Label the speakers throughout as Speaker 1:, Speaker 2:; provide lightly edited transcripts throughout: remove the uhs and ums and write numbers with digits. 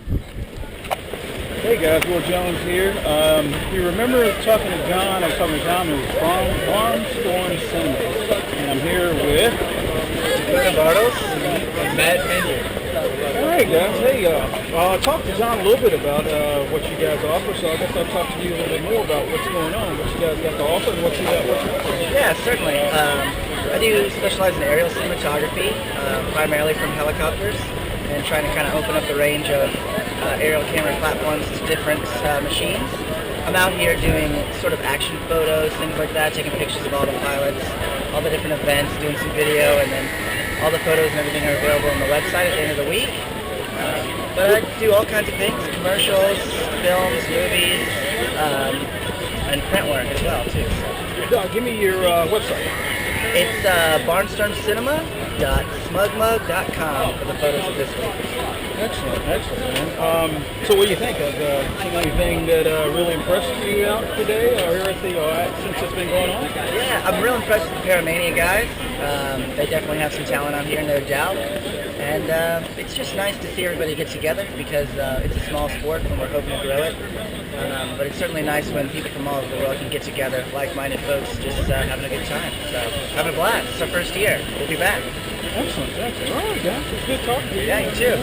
Speaker 1: Hey guys, Will Jones here. You remember talking to John? I was talking to John who was from Barnstorm Cinema. And I'm here with
Speaker 2: Lucas Bartos and Matt Menu.
Speaker 1: Alright guys, hey, I talked to John a little bit about what you guys offer, so I guess I'll talk to you a little bit more about what's going on, what you guys got to offer, and what you're offering.
Speaker 2: Yeah, certainly. I do specialize in aerial cinematography, primarily from helicopters, and trying to kind of open up the range of aerial camera platforms to different machines. I'm out here doing sort of action photos, things like that, taking pictures of all the pilots, all the different events, doing some video, and then all the photos and everything are available on the website at the end of the week. But I do all kinds of things, commercials, films, movies, and print work as well, too. So.
Speaker 1: Give me your website.
Speaker 2: It's barnstormcinema.smugmug.com for the photos of this week.
Speaker 1: Excellent, man. So what do you think? Have seen anything that really impressed you out today, or everything since it's been going on?
Speaker 2: Yeah, I'm real impressed with the Paramania guys. They definitely have some talent out here, no doubt. And it's just nice to see everybody get together because it's a small sport and we're hoping to grow it. But it's certainly nice when people from all over the world can get together, like-minded folks, just having a good time. So having a blast. It's our first year. We'll be back.
Speaker 1: Excellent. All right, guys. It's good talking to you.
Speaker 2: Yeah, you too.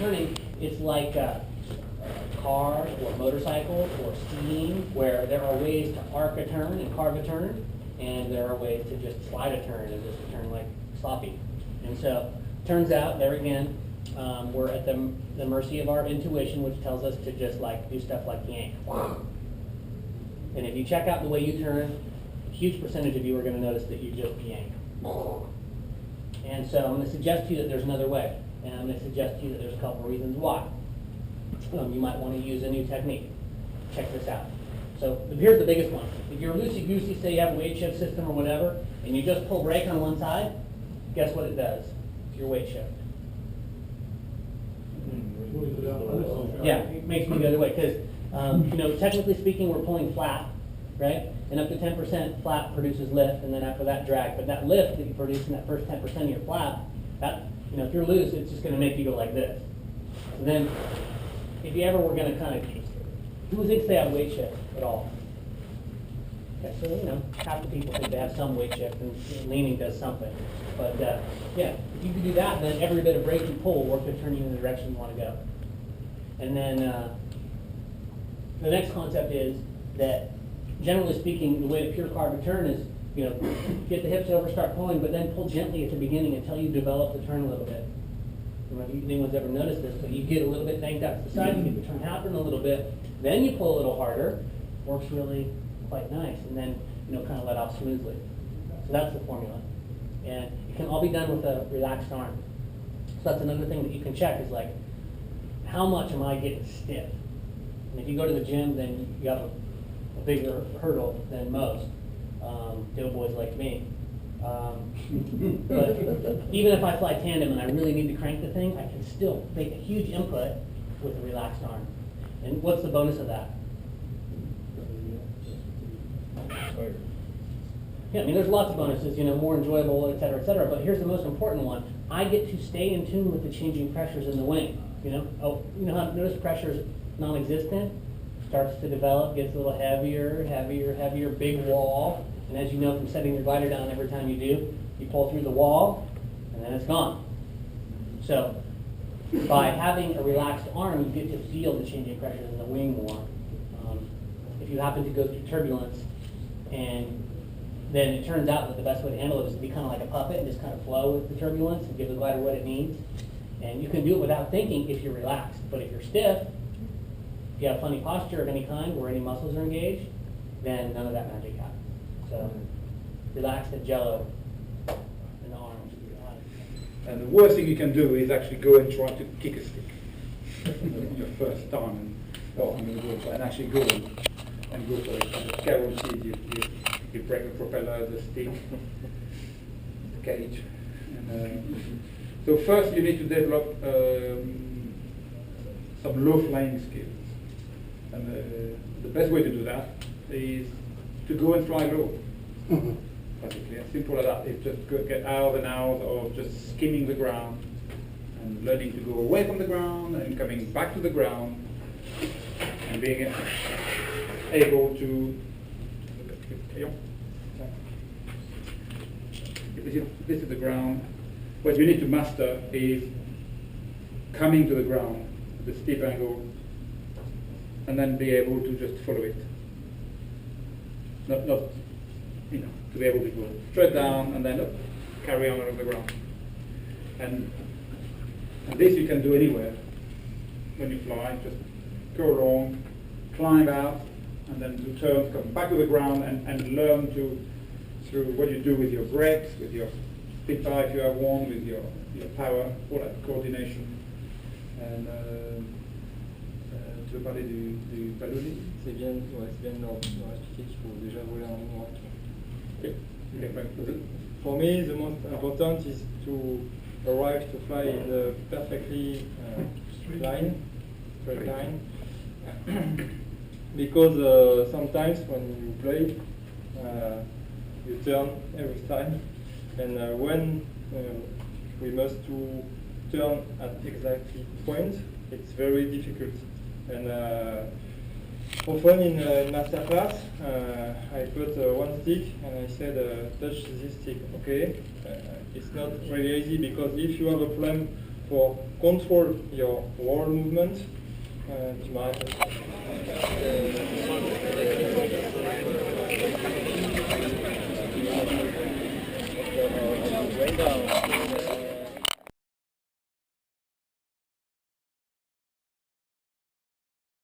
Speaker 3: Turning, it's like cars or motorcycles or skiing, where there are ways to arc a turn and carve a turn, and there are ways to just slide a turn and just turn like sloppy. And so, turns out, there again, we're at the mercy of our intuition, which tells us to just like do stuff like yank. And if you check out the way you turn, a huge percentage of you are going to notice that you just yank. And so I'm going to suggest to you that there's another way. And I'm going to suggest to you that there's a couple of reasons why. You might want to use a new technique. Check this out. So here's the biggest one. If you're loosey-goosey, say you have a weight shift system or whatever, and you just pull brake on one side, guess what it does? It's your weight shift. Yeah, it makes me go the other way because, technically speaking, we're pulling flat, right? And up to 10% flat produces lift, and then after that, drag. But that lift that you produce in that first 10% of your flat, that, if you're loose, it's just going to make you go like this. And then, if you ever were going to kind of, who thinks they have weight shift at all? Okay, so, half the people think they have some weight shift, and leaning does something. But, yeah, if you can do that, then every bit of brake you pull will work to turn you in the direction you want to go. And then the next concept is that, generally speaking, the way to pure carve a turn is, get the hips over, start pulling, but then pull gently at the beginning until you develop the turn a little bit. I don't know if anyone's ever noticed this, but you get a little bit banged out to the side, you get the turn happen a little bit, then you pull a little harder, works really quite nice, and then, kind of let off smoothly. So that's the formula. And it can all be done with a relaxed arm. So that's another thing that you can check is like, how much am I getting stiff? And if you go to the gym, then you have a bigger hurdle than most doughboys like me. But even if I fly tandem and I really need to crank the thing, I can still make a huge input with a relaxed arm. And what's the bonus of that? Yeah, there's lots of bonuses, more enjoyable, et cetera, but here's the most important one. I get to stay in tune with the changing pressures in the wing, how notice pressure's non-existent, starts to develop, gets a little heavier, big wall, and as you know from setting your glider down every time you do, you pull through the wall, and then it's gone. So, by having a relaxed arm, you get to feel the changing pressures in the wing more. If you happen to go through turbulence, and then it turns out that the best way to handle it is to be kind of like a puppet and just kind of flow with the turbulence and give the glider what it needs. And you can do it without thinking if you're relaxed. But if you're stiff, if you have funny posture of any kind where any muscles are engaged, then none of that magic happens. So relaxed and jello in the arms.
Speaker 4: And the worst thing you can do is actually go and try to kick a stick your first time, and actually go and go for it. Guaranteed you break the propeller, the stick, the cage. And, so first you need to develop some low-flying skills. And the best way to do that is to go and fly low. Basically, as simple as that. It's just get hours and hours of just skimming the ground and learning to go away from the ground and coming back to the ground and being able to this is the ground. What you need to master is coming to the ground, the steep angle, and then be able to just follow it. Not to be able to go straight down and then carry on along the ground. And this you can do anywhere. When you fly, just go along, climb out, and then do turns, come back to the ground, and learn through what you do with your brakes, with your speed power if you have one, with your power, all that coordination. And tu veux parler du ballonning?
Speaker 5: C'est bien de leur expliquer qu'il faut déjà voler en ligne droite.
Speaker 4: Okay.
Speaker 5: For me, the most important is to arrive to fly in a perfectly straight line, because sometimes when you play, you turn every time, and when we must to turn at exactly point, it's very difficult. And often in masterclass, I put one stick and I said, touch this stick. Okay, it's not really easy because if you have a plan for control your wall movement, tu m'arrêtes.
Speaker 2: Rainbow.